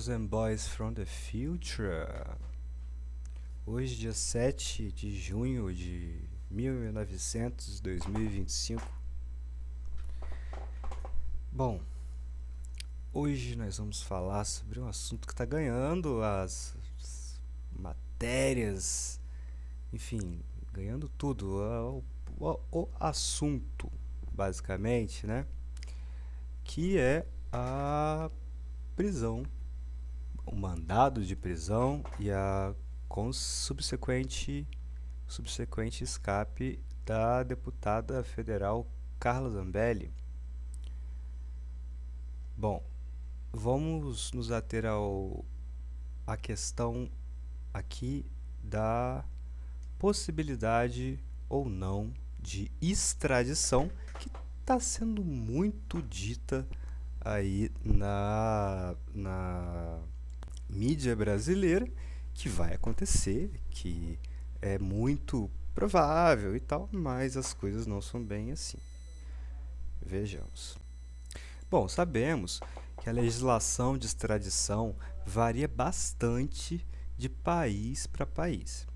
Girls and Boys from the Future. Hoje, dia 7 de junho de 2025. Bom, hoje nós vamos falar sobre um assunto que está ganhando as matérias, enfim, ganhando tudo. O assunto, basicamente, né? Que é a prisão, o mandado de prisão e a com subsequente escape da deputada federal Carla Zambelli. Bom, vamos nos ater à questão aqui da possibilidade ou não de extradição, que está sendo muito dita aí na mídia brasileira, que vai acontecer, que é muito provável e tal, mas as coisas não são bem assim. Vejamos. Bom, sabemos que a legislação de extradição varia bastante de país para país.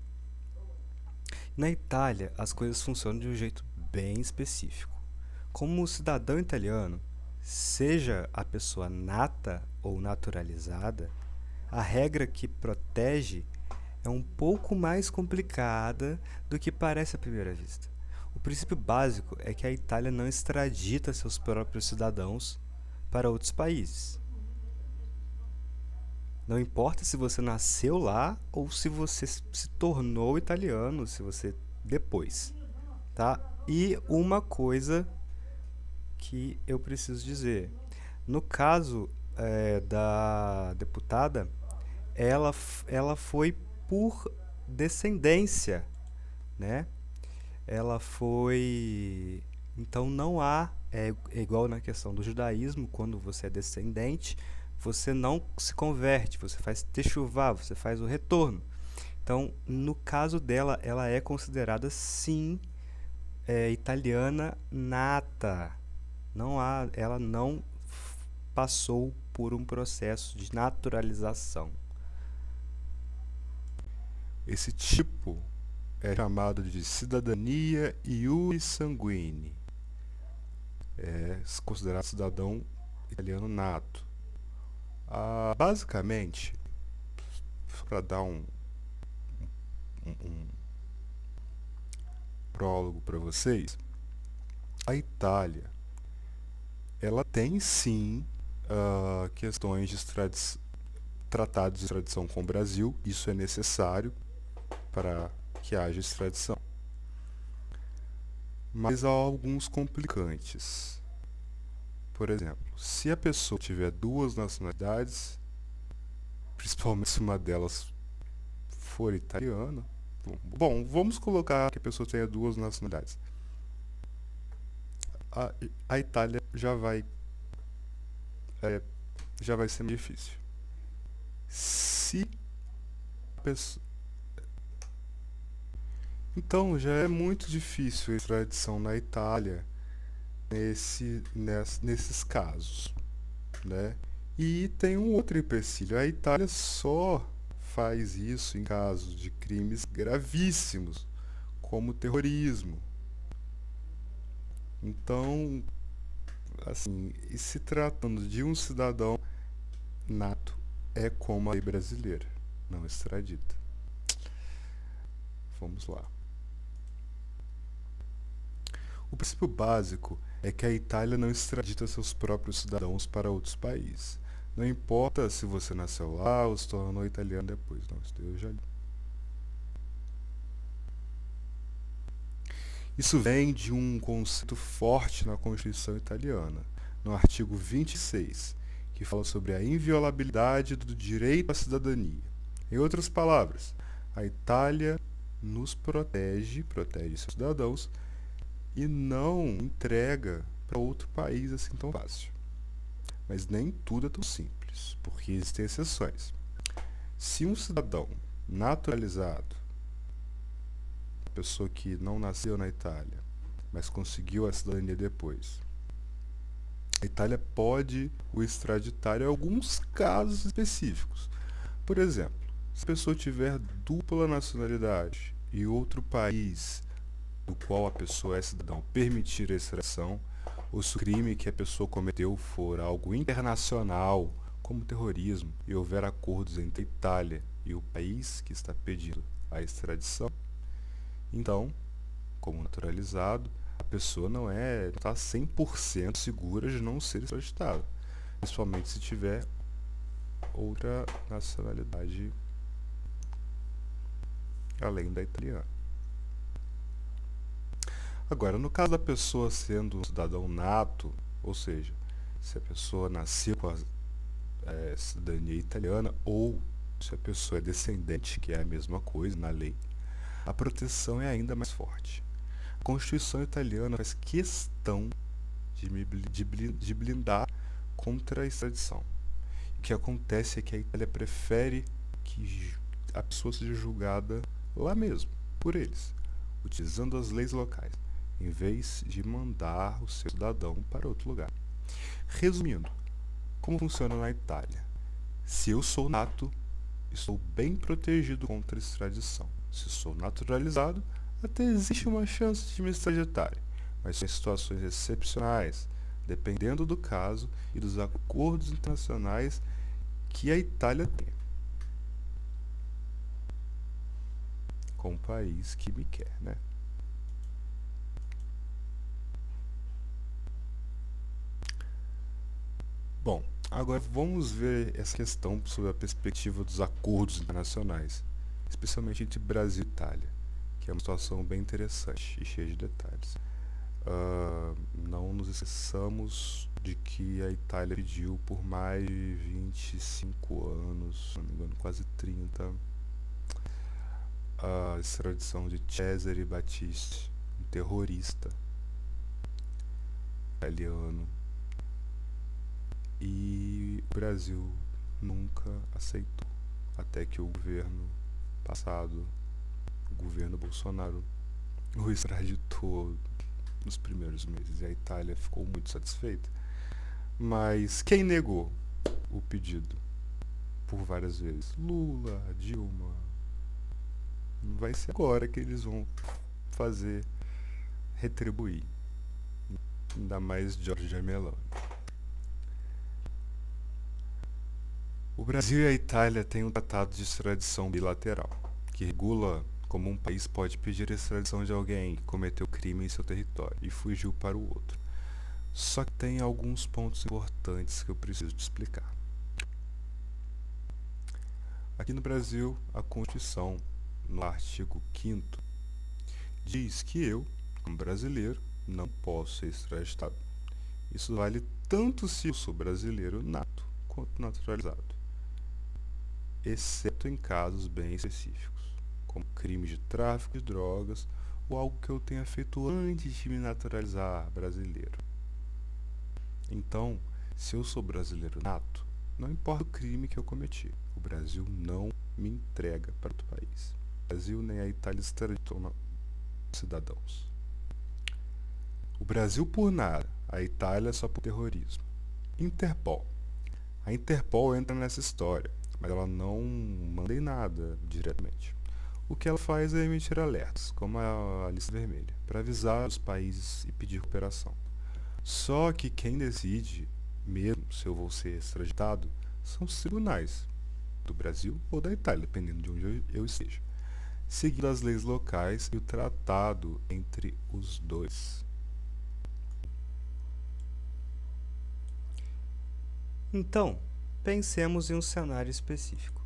Na Itália, as coisas funcionam de um jeito bem específico. Como o cidadão italiano, seja a pessoa nata ou naturalizada, a regra que protege é um pouco mais complicada do que parece à primeira vista. O princípio básico é que a Itália não extradita seus próprios cidadãos para outros países. Não importa se você nasceu lá ou se você se tornou italiano, se você depois, tá? E uma coisa que eu preciso dizer, no caso da deputada, ela foi por descendência, né? Ela foi. Então não há. É igual na questão do judaísmo, quando você é descendente, você não se converte, você faz techuvá, você faz o retorno. Então, no caso dela, ela é considerada sim italiana nata. Ela não passou por um processo de naturalização. Esse tipo é chamado de cidadania iure sanguine. É considerado cidadão italiano nato. Basicamente, para dar um prólogo para vocês, a Itália ela tem sim questões de tratados de extradição com o Brasil. Isso é necessário para que haja extradição. Mas há alguns complicantes. Por exemplo, se a pessoa tiver duas nacionalidades, principalmente se uma delas for italiana, bom, vamos colocar que a pessoa tenha duas nacionalidades. A Itália já vai ser mais difícil. Se a pessoa Então já é muito difícil a extradição na Itália nesses casos, né? E tem um outro empecilho. A Itália só faz isso em casos de crimes gravíssimos, como terrorismo. Então, assim, e se tratando de um cidadão nato, é como a lei brasileira, não extradita. Vamos lá. O princípio básico é que a Itália não extradita seus próprios cidadãos para outros países. Não importa se você nasceu lá ou se tornou italiano depois. Não, isso eu já li. Isso vem de um conceito forte na Constituição italiana, no artigo 26, que fala sobre a inviolabilidade do direito à cidadania. Em outras palavras, a Itália nos protege seus cidadãos, e não entrega para outro país assim tão fácil. Mas nem tudo é tão simples, porque existem exceções. Se um cidadão naturalizado, uma pessoa que não nasceu na Itália, mas conseguiu a cidadania depois, A Itália pode o extraditar em alguns casos específicos. Por exemplo, se a pessoa tiver dupla nacionalidade e outro país do qual a pessoa é cidadão permitir a extradição, ou se o crime que a pessoa cometeu for algo internacional, como terrorismo, e houver acordos entre a Itália e o país que está pedindo a extradição, então, como naturalizado, a pessoa não está 100% segura de não ser extraditada, principalmente se tiver outra nacionalidade além da italiana. Agora, no caso da pessoa sendo um cidadão nato, ou seja, se a pessoa nasceu com a cidadania italiana ou se a pessoa é descendente, que é a mesma coisa na lei, a proteção é ainda mais forte. A Constituição italiana faz questão de blindar contra a extradição. O que acontece é que a Itália prefere que a pessoa seja julgada lá mesmo, por eles, utilizando as leis locais, em vez de mandar o seu cidadão para outro lugar. Resumindo, como funciona na Itália? Se eu sou nato, estou bem protegido contra extradição. Se sou naturalizado, até existe uma chance de me extraditarem, mas são situações excepcionais, dependendo do caso e dos acordos internacionais que a Itália tem com o país que me quer, né? Bom, agora vamos ver essa questão sobre a perspectiva dos acordos internacionais, especialmente entre Brasil e Itália, que é uma situação bem interessante e cheia de detalhes. Não nos esqueçamos de que a Itália pediu por mais de 25 anos, se não me engano, quase 30, a extradição de Cesare Battisti, um terrorista italiano, e o Brasil nunca aceitou, até que o governo passado, o governo Bolsonaro, o extraditou nos primeiros meses e a Itália ficou muito satisfeita. Mas quem negou o pedido por várias vezes? Lula, Dilma. Não vai ser agora que eles vão fazer retribuir. Ainda mais Giorgia Meloni. O Brasil e a Itália têm um tratado de extradição bilateral, que regula como um país pode pedir a extradição de alguém que cometeu crime em seu território e fugiu para o outro. Só que tem alguns pontos importantes que eu preciso te explicar. Aqui no Brasil, a Constituição, no artigo 5º, diz que eu, como brasileiro, não posso ser extraditado. Isso vale tanto se eu sou brasileiro nato quanto naturalizado, exceto em casos bem específicos, como crime de tráfico de drogas ou algo que eu tenha feito antes de me naturalizar brasileiro. Então, se eu sou brasileiro nato, não importa o crime que eu cometi, o Brasil não me entrega para outro país. O Brasil nem a Itália extraditam cidadãos. O Brasil por nada, a Itália só por terrorismo. Interpol. A Interpol entra nessa história, mas ela não manda em nada diretamente. O que ela faz é emitir alertas, como a lista vermelha, para avisar os países e pedir cooperação. Só que quem decide, mesmo se eu vou ser extraditado, são os tribunais do Brasil ou da Itália, dependendo de onde eu esteja, seguindo as leis locais e o tratado entre os dois. Então, pensemos em um cenário específico.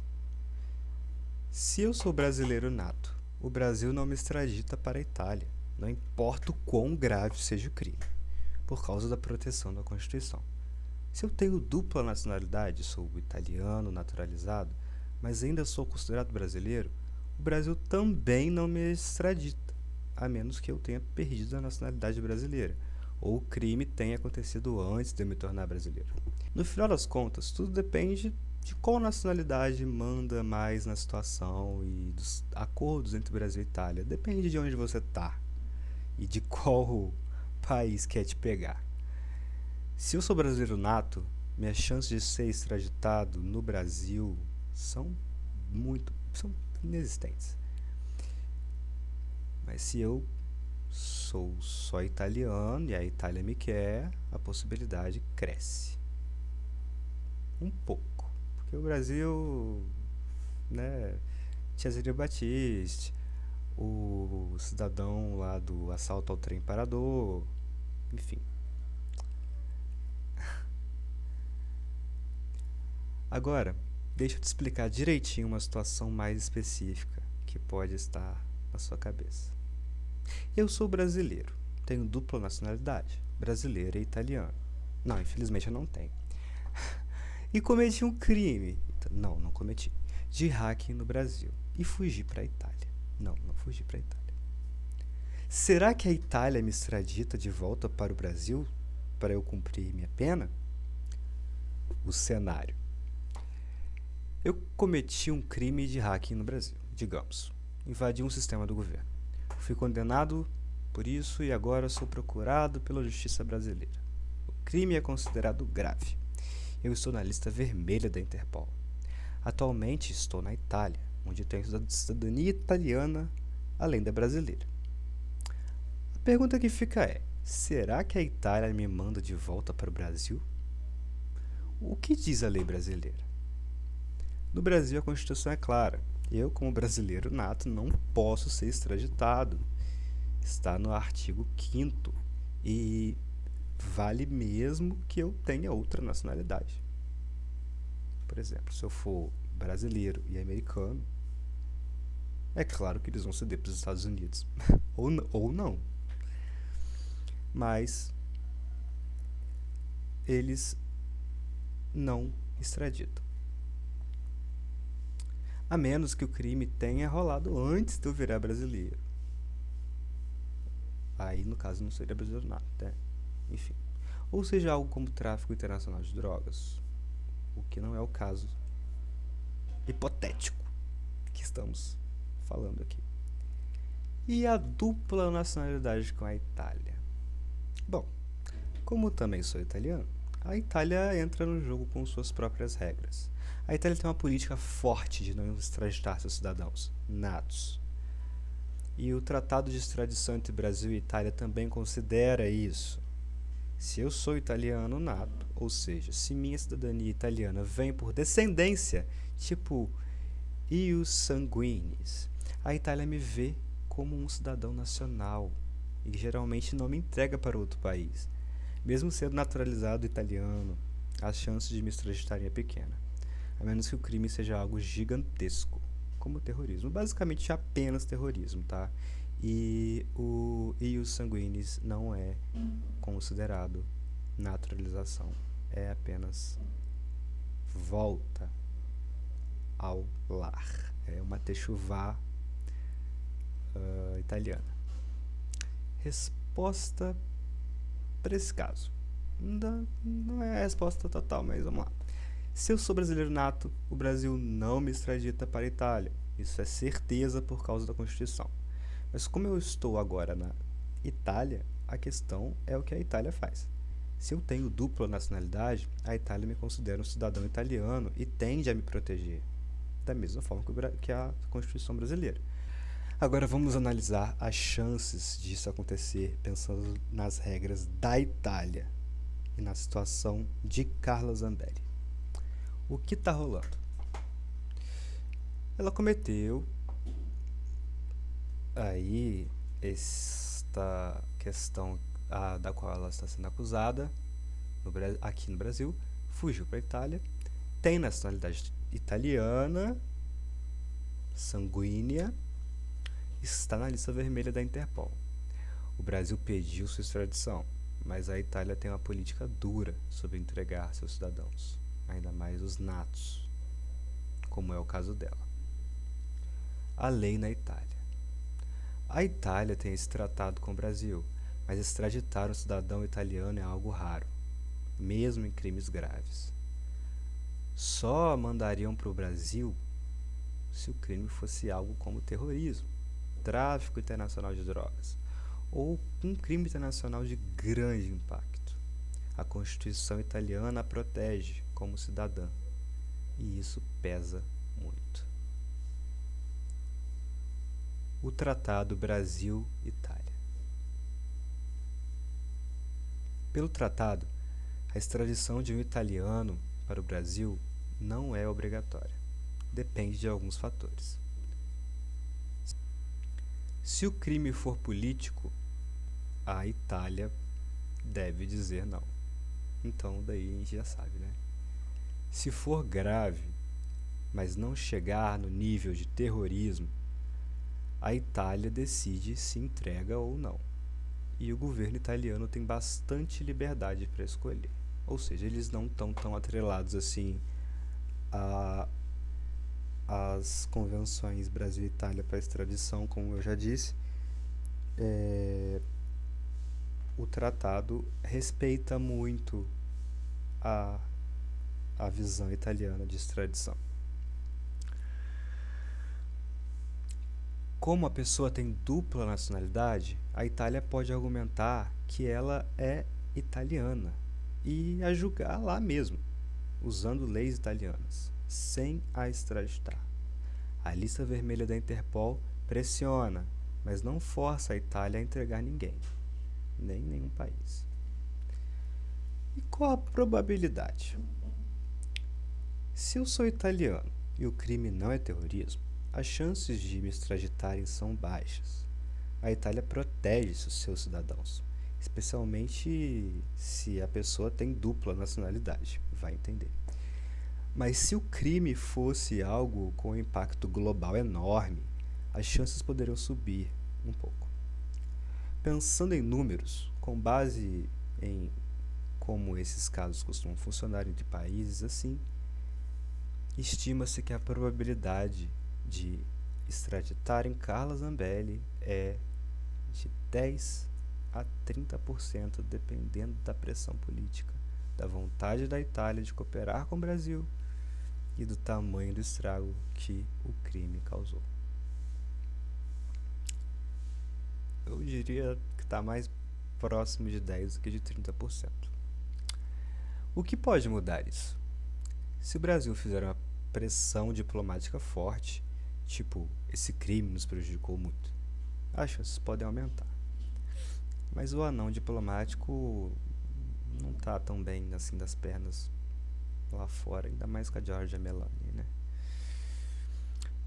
Se eu sou brasileiro nato, o Brasil não me extradita para a Itália, não importa o quão grave seja o crime, por causa da proteção da Constituição. Se eu tenho dupla nacionalidade, sou italiano naturalizado, mas ainda sou considerado brasileiro, o Brasil também não me extradita, a menos que eu tenha perdido a nacionalidade brasileira, ou o crime tenha acontecido antes de eu me tornar brasileiro. No final das contas, tudo depende de qual nacionalidade manda mais na situação e dos acordos entre Brasil e Itália. Depende de onde você está e de qual país quer te pegar. Se eu sou brasileiro nato, minhas chances de ser extraditado no Brasil são inexistentes. Mas se eu sou só italiano e a Itália me quer, a possibilidade cresce. Um pouco. Porque o Brasil, né, Cesare Battisti, o cidadão lá do assalto ao trem parador, enfim. Agora, deixa eu te explicar direitinho uma situação mais específica que pode estar na sua cabeça. Eu sou brasileiro, tenho dupla nacionalidade, brasileiro e italiano. Não, infelizmente eu não tenho. E cometi um crime. Não cometi. De hacking no Brasil. E fugi para a Itália. Não fugi para a Itália. Será que a Itália me extradita de volta para o Brasil para eu cumprir minha pena? O cenário. Eu cometi um crime de hacking no Brasil, digamos. Invadi um sistema do governo. Fui condenado por isso e agora sou procurado pela justiça brasileira. O crime é considerado grave. Eu estou na lista vermelha da Interpol. Atualmente estou na Itália, onde tenho cidadania italiana além da brasileira. A pergunta que fica é: será que a Itália me manda de volta para o Brasil? O que diz a lei brasileira? No Brasil a Constituição é clara. Eu, como brasileiro nato, não posso ser extraditado. Está no artigo 5º e vale mesmo que eu tenha outra nacionalidade. Por exemplo, se eu for brasileiro e americano, é claro que eles vão ceder para os Estados Unidos. ou não. Mas eles não extraditam. A menos que o crime tenha rolado antes de eu virar brasileiro. Aí, no caso, não seria brasileiro nada, né? Enfim. Ou seja, algo como tráfico internacional de drogas. O que não é o caso hipotético que estamos falando aqui. E a dupla nacionalidade com a Itália? Bom, como também sou italiano, a Itália entra no jogo com suas próprias regras. A Itália tem uma política forte de não extraditar seus cidadãos natos. E o Tratado de Extradição entre Brasil e Itália também considera isso. Se eu sou italiano nato, ou seja, se minha cidadania italiana vem por descendência, tipo ius sanguinis, a Itália me vê como um cidadão nacional e geralmente não me entrega para outro país. Mesmo sendo naturalizado italiano, a chance de me extraditarem é pequena, a menos que o crime seja algo gigantesco, como terrorismo. Basicamente apenas terrorismo, tá? E o ius sanguinis não é considerado naturalização, é apenas volta ao lar. É uma techuvá italiana. Resposta para esse caso. Não é a resposta total, mas vamos lá. Se eu sou brasileiro nato, o Brasil não me extradita para a Itália. Isso é certeza por causa da Constituição. Mas como eu estou agora na Itália, a questão é o que a Itália faz. Se eu tenho dupla nacionalidade, a Itália me considera um cidadão italiano e tende a me proteger, da mesma forma que a Constituição brasileira. Agora vamos analisar as chances disso acontecer pensando nas regras da Itália e na situação de Carla Zambelli. O que está rolando? Ela cometeu aí esta questão da qual ela está sendo acusada aqui no Brasil, fugiu para a Itália, tem nacionalidade italiana, sanguínea, está na lista vermelha da Interpol. O Brasil pediu sua extradição, mas a Itália tem uma política dura sobre entregar seus cidadãos, ainda mais os natos, como é o caso dela. A lei na Itália. A Itália tem esse tratado com o Brasil, mas extraditar um cidadão italiano é algo raro, mesmo em crimes graves. Só mandariam para o Brasil se o crime fosse algo como terrorismo, tráfico internacional de drogas, ou um crime internacional de grande impacto. A Constituição italiana a protege como cidadã, e isso pesa muito. O Tratado Brasil-Itália. Pelo tratado, a extradição de um italiano para o Brasil não é obrigatória. Depende de alguns fatores. Se o crime for político, a Itália deve dizer não. Então, daí a gente já sabe, né? Se for grave, mas não chegar no nível de terrorismo, a Itália decide se entrega ou não. E o governo italiano tem bastante liberdade para escolher. Ou seja, eles não estão tão atrelados assim às convenções Brasil e Itália para extradição, como eu já disse. O tratado respeita muito a visão italiana de extradição. Como a pessoa tem dupla nacionalidade, a Itália pode argumentar que ela é italiana e a julgar lá mesmo, usando leis italianas, sem a extraditar. A lista vermelha da Interpol pressiona, mas não força a Itália a entregar ninguém, nem nenhum país. E qual a probabilidade? Se eu sou italiano e o crime não é terrorismo, as chances de me extraditarem são baixas. A Itália protege os seus cidadãos, especialmente se a pessoa tem dupla nacionalidade, vai entender. Mas se o crime fosse algo com um impacto global enorme, as chances poderiam subir um pouco. Pensando em números, com base em como esses casos costumam funcionar entre países assim, estima-se que a probabilidade de extraditarem Carla Zambelli é de 10 a 30%, dependendo da pressão política, da vontade da Itália de cooperar com o Brasil e do tamanho do estrago que o crime causou. Eu diria que está mais próximo de 10 do que de 30%. O que pode mudar isso? Se o Brasil fizer uma pressão diplomática forte, tipo, esse crime nos prejudicou muito, as chances podem aumentar. Mas o anão diplomático não tá tão bem assim das pernas lá fora, ainda mais com a Giorgia Meloni, né?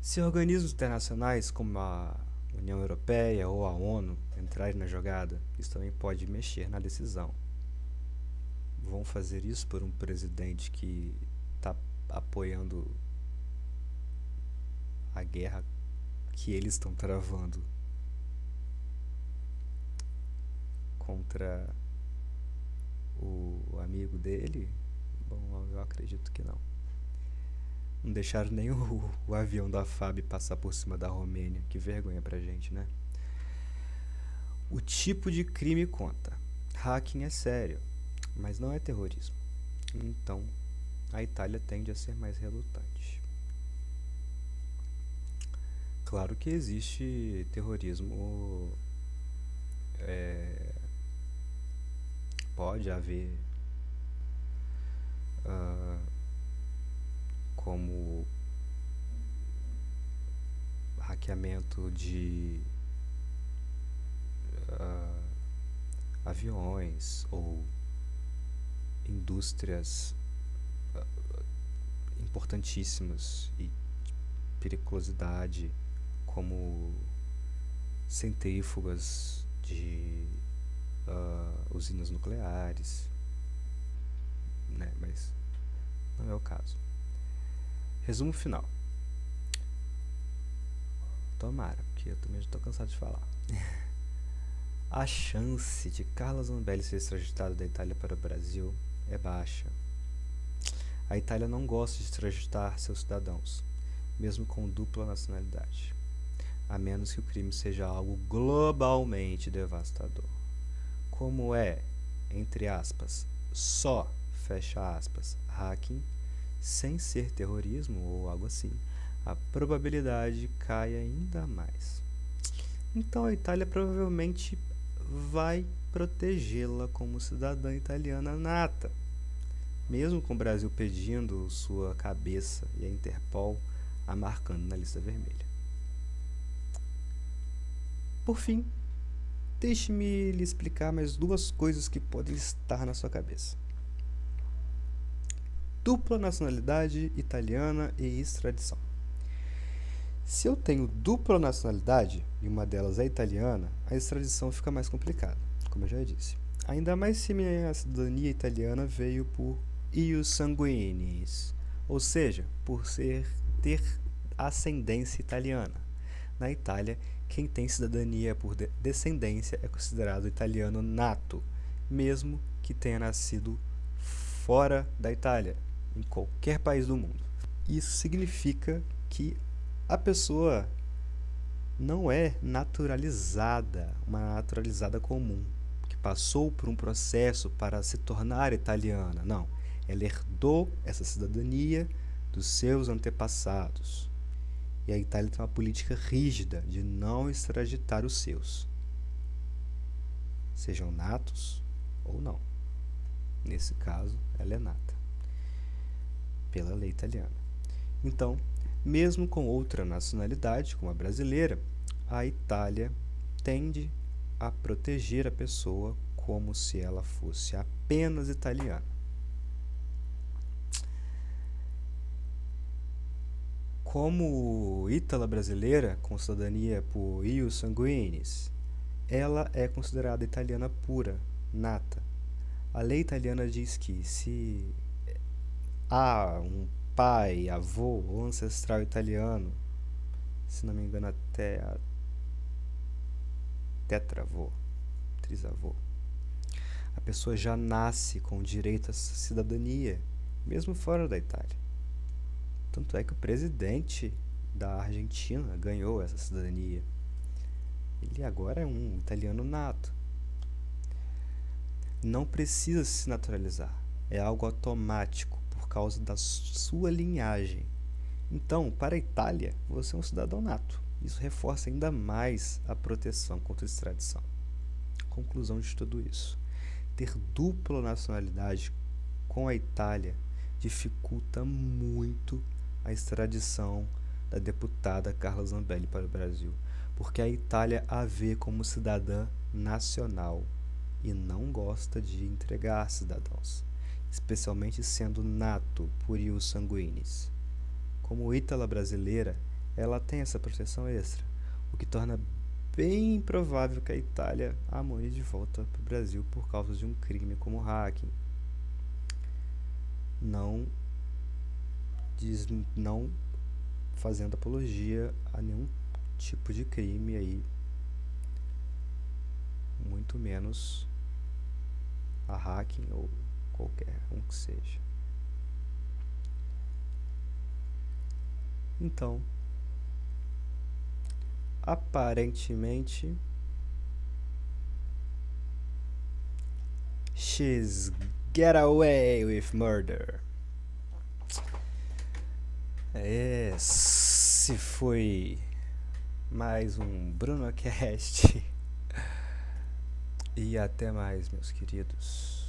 Se organismos internacionais como a União Europeia ou a ONU entrarem na jogada, isso também pode mexer na decisão. Vão fazer isso por um presidente que está apoiando a guerra que eles estão travando contra o amigo dele? Bom, eu acredito que não. Não deixaram nem o avião da FAB passar por cima da Romênia. Que vergonha pra gente, né? O tipo de crime conta. Hacking é sério, mas não é terrorismo. Então, a Itália tende a ser mais relutante. Claro que existe terrorismo, pode haver como hackeamento de aviões ou indústrias importantíssimas e de periculosidade, como centrífugas de usinas nucleares, né? Mas não é o caso. Resumo final. Tomara, porque eu também já estou cansado de falar. A chance de Carla Zambelli ser extraditada da Itália para o Brasil é baixa. A Itália não gosta de extraditar seus cidadãos, mesmo com dupla nacionalidade, a menos que o crime seja algo globalmente devastador, como é, entre aspas, só, fecha aspas, hacking, sem ser terrorismo ou algo assim. A probabilidade cai ainda mais. Então a Itália provavelmente vai protegê-la como cidadã italiana nata, mesmo com o Brasil pedindo sua cabeça e a Interpol a marcando na lista vermelha. Por fim, deixe-me lhe explicar mais duas coisas que podem estar na sua cabeça. Dupla nacionalidade italiana e extradição. Se eu tenho dupla nacionalidade, e uma delas é italiana, a extradição fica mais complicada, como eu já disse. Ainda mais se minha cidadania italiana veio por ius sanguinis, ou seja, por ter ascendência italiana. Na Itália, quem tem cidadania por descendência é considerado italiano nato, mesmo que tenha nascido fora da Itália, em qualquer país do mundo. Isso significa que a pessoa não é naturalizada, uma naturalizada comum, que passou por um processo para se tornar italiana. Não, ela herdou essa cidadania dos seus antepassados. E a Itália tem uma política rígida de não extraditar os seus, sejam natos ou não. Nesse caso, ela é nata, pela lei italiana. Então, mesmo com outra nacionalidade, como a brasileira, a Itália tende a proteger a pessoa como se ela fosse apenas italiana. Como ítala-brasileira, com cidadania por ius sanguinis, ela é considerada italiana pura, nata. A lei italiana diz que se há um pai, avô ou ancestral italiano, se não me engano até a tetravô, trisavô, a pessoa já nasce com direito à cidadania, mesmo fora da Itália. Tanto é que o presidente da Argentina ganhou essa cidadania. Ele agora é um italiano nato. Não precisa se naturalizar, é algo automático por causa da sua linhagem. Então, para a Itália, você é um cidadão nato. Isso reforça ainda mais a proteção contra a extradição. Conclusão de tudo isso: ter dupla nacionalidade com a Itália dificulta muito a extradição da deputada Carla Zambelli para o Brasil, porque a Itália a vê como cidadã nacional e não gosta de entregar cidadãos, especialmente sendo nato por ius sanguinis. Como ítala brasileira, ela tem essa proteção extra, o que torna bem improvável que a Itália a mande de volta para o Brasil por causa de um crime como hacking. Não fazendo apologia a nenhum tipo de crime aí, muito menos a hacking ou qualquer um que seja. Então, aparentemente, she's get away with murder. Esse foi mais um BrunoCast. E até mais, meus queridos.